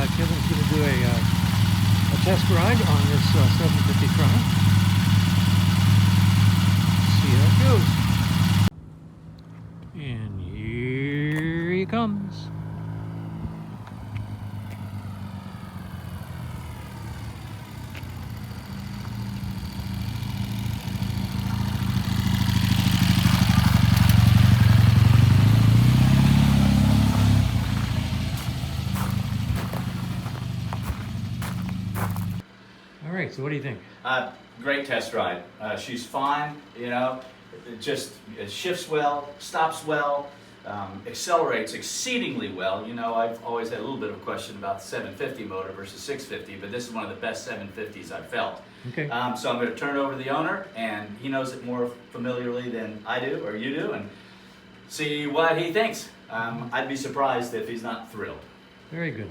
Kevin's going to do a test ride on this 750 Crown. See how it goes. And here he comes. All right, so what do you think? Great test ride. She's fine, you know, it shifts well, stops well, accelerates exceedingly well. You know, I've always had a little bit of a question about the 750 motor versus 650, but this is one of the best 750s I've felt. Okay. So I'm going to turn it over to the owner, and he knows it more familiarly than I do, or you do, and see what he thinks. I'd be surprised if he's not thrilled. Very good.